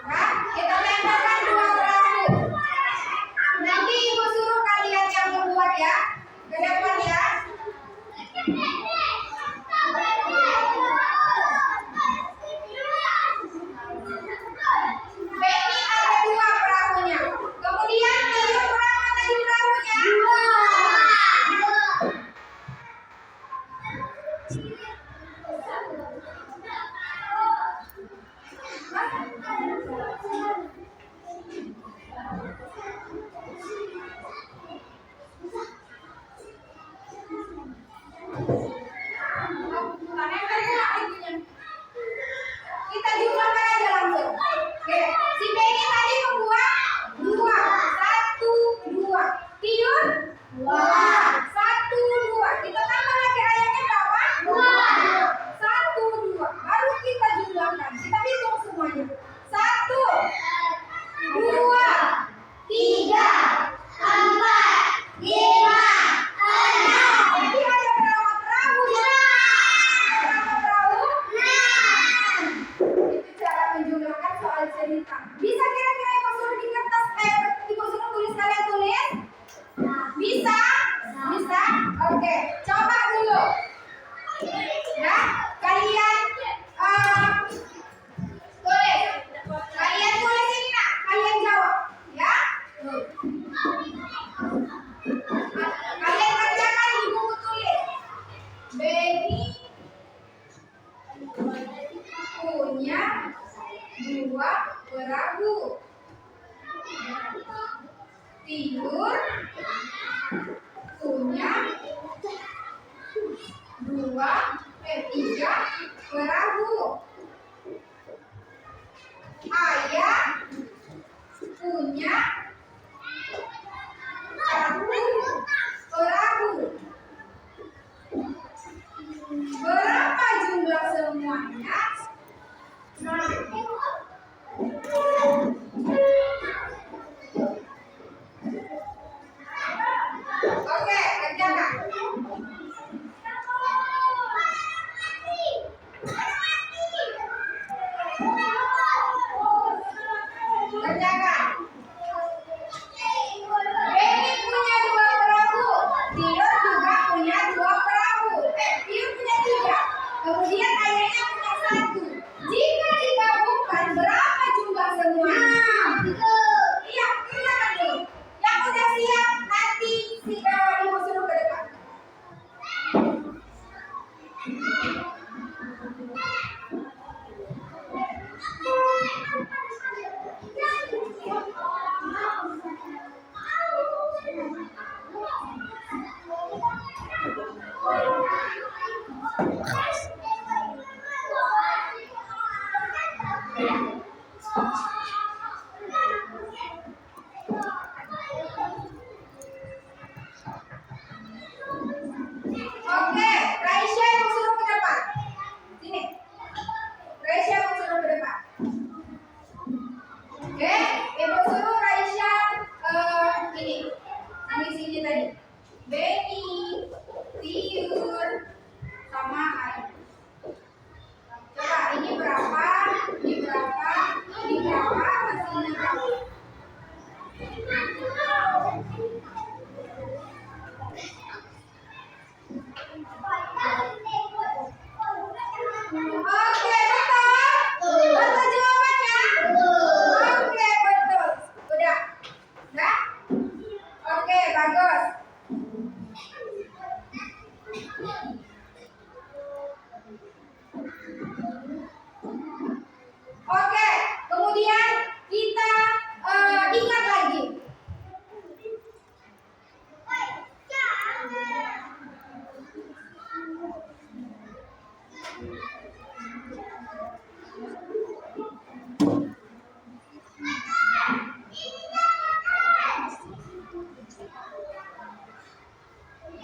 Nah, kita tempelkan 2 perahu. Nanti ibu suruh kalian yang membuat ya, ke depan ya. Benny ada 2 perahunya. Kemudian Tiur berapa tadi perahunya? 2. Kita jumlahkan aja langsung. Oke, si Benny tadi membuat 2. 1, 2. Tiur 1, 2. Kita tambah lagi ayahnya berapa? 1, 2. Baru kita jumlahkan. Kita hitung semuanya. 1, 2, 3, 4, 5, 6. Jadi ada berapa perahu ya? Berapa perahu? 6. Itu cara menjumlahkan soal cerita. Bisa kira-kira ibu suruh di kertas, ibu suruh tulis, kalian tulis? Bisa? Bisa? Oke, coba dulu. Ya, kalian tulis. Kalian tulis ini nak, kalian jawab. Ya? Kalian kerjakan di buku tulis. Benny punya 2 perahu. Tiur punya 3 perahu. Ayah punya 1 perahu. Berapa jumlah semuanya? Oke, kerjakan. Kerjakan. Benny punya 2 perahu. Tiur juga punya 2 perahu. Tiur punya 3. Kemudian ayahnya punya 1. Jika digabungkan berapa jumlah semuanya? Iya, kerjakan dulu. Yang udah siap nanti si kawan ibu suruh ke depan.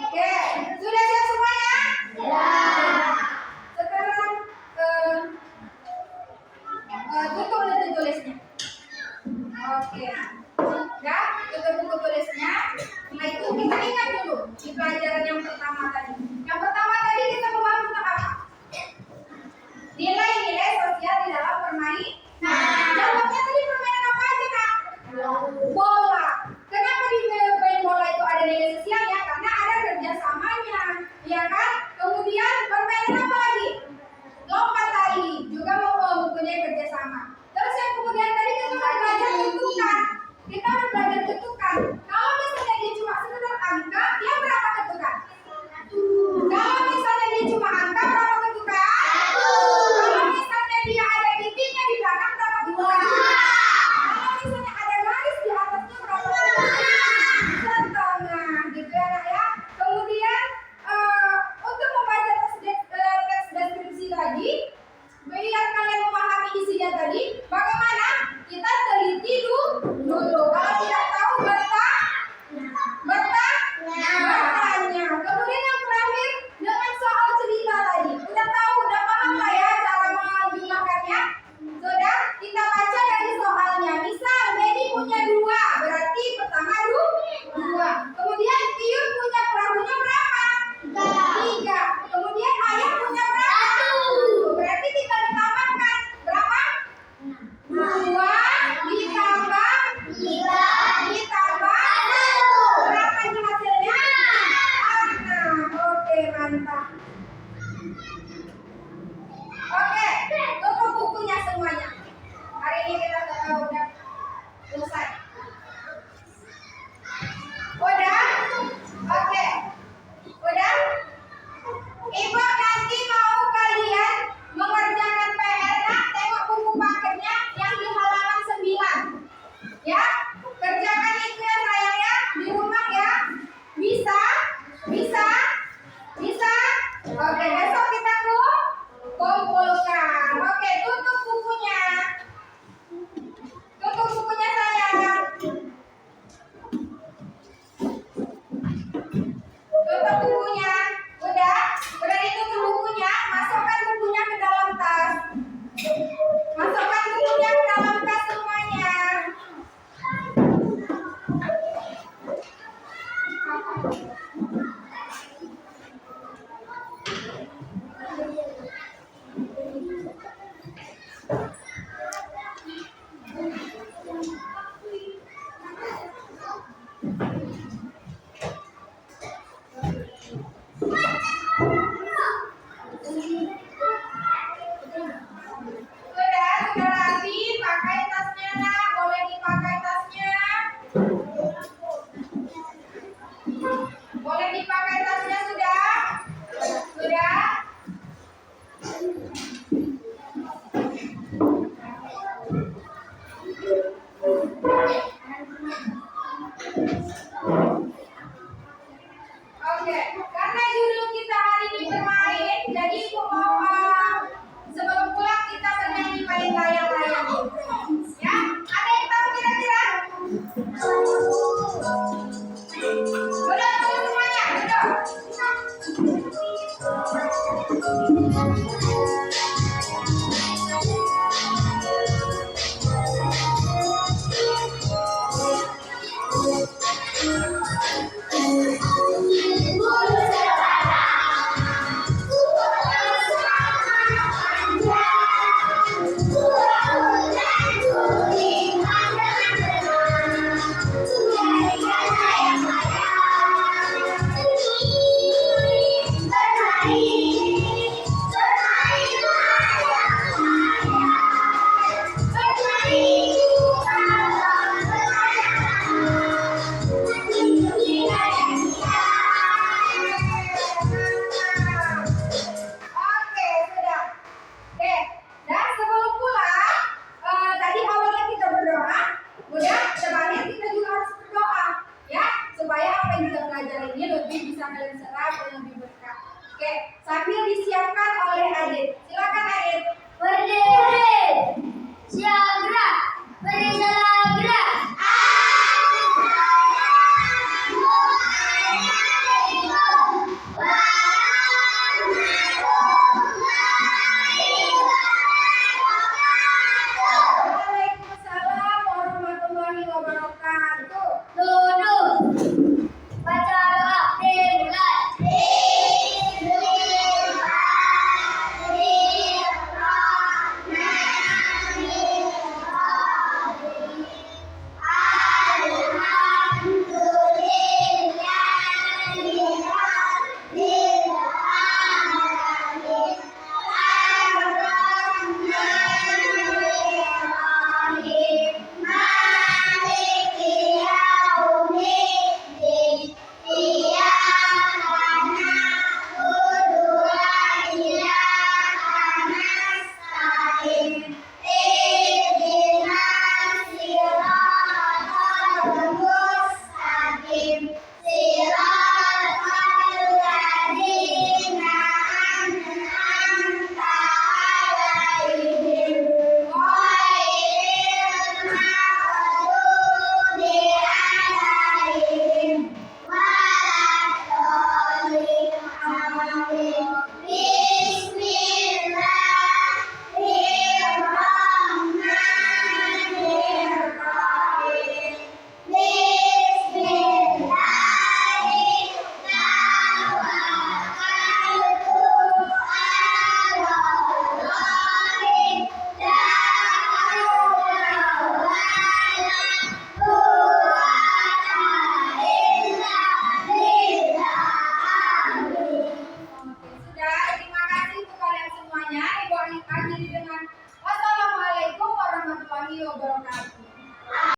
Oke, sudah siap semuanya? Sekarang tutup buku tulisnya. Oke, ya tutup buku tulisnya. Nah itu kita ingat dulu di pelajaran yang pertama tadi. Yang pertama tadi kita membahas tentang apa? Nilai-nilai sosial di dalam permainan. Jawabnya tadi permainan apa aja kak? Bola. Kenapa di main bola itu ada nilai sosialnya? Karena ada kerjasamanya, ya kan? Kemudian permainan apa lagi? Lompat tali juga mempunyai kerjasama. Terus yang kemudian tadi kita udah belajar ketukan. Kita udah belajar ketukan. Kalau misalnya dia cuma sekedar angka, dia berapa ketukan? Kalau misalnya dia cuma angka, berapa ketukan? Kalau misalnya dia ada titiknya di belakang, berapa ketukan? Kalau misalnya ada garis di atasnya, berapa ketukan? Setengah, gitu ya nak ya. Kemudian untuk membaca teks deskripsi tadi, biar kalian memahami isinya tadi, bagaimana? Kita teliti dulu. Kalau tidak tahu bertanya. Kemudian yang terakhir dengan soal cerita tadi. Udah tahu, udah paham lah ya cara menjumlahkannya? Sudah, kita baca dari soalnya. Misal Medi punya 2, berarti pertama 2. Kemudian Tiun punya perahunya berapa? 3. Kemudian Ayah punya berapa? 1. Berarti tinggal ditambahkan berapa? 2 ditambah 1. Berapa ini hasilnya? 6. Oke, mantap. Oke, tutup bukunya semuanya. Hari ini kita udah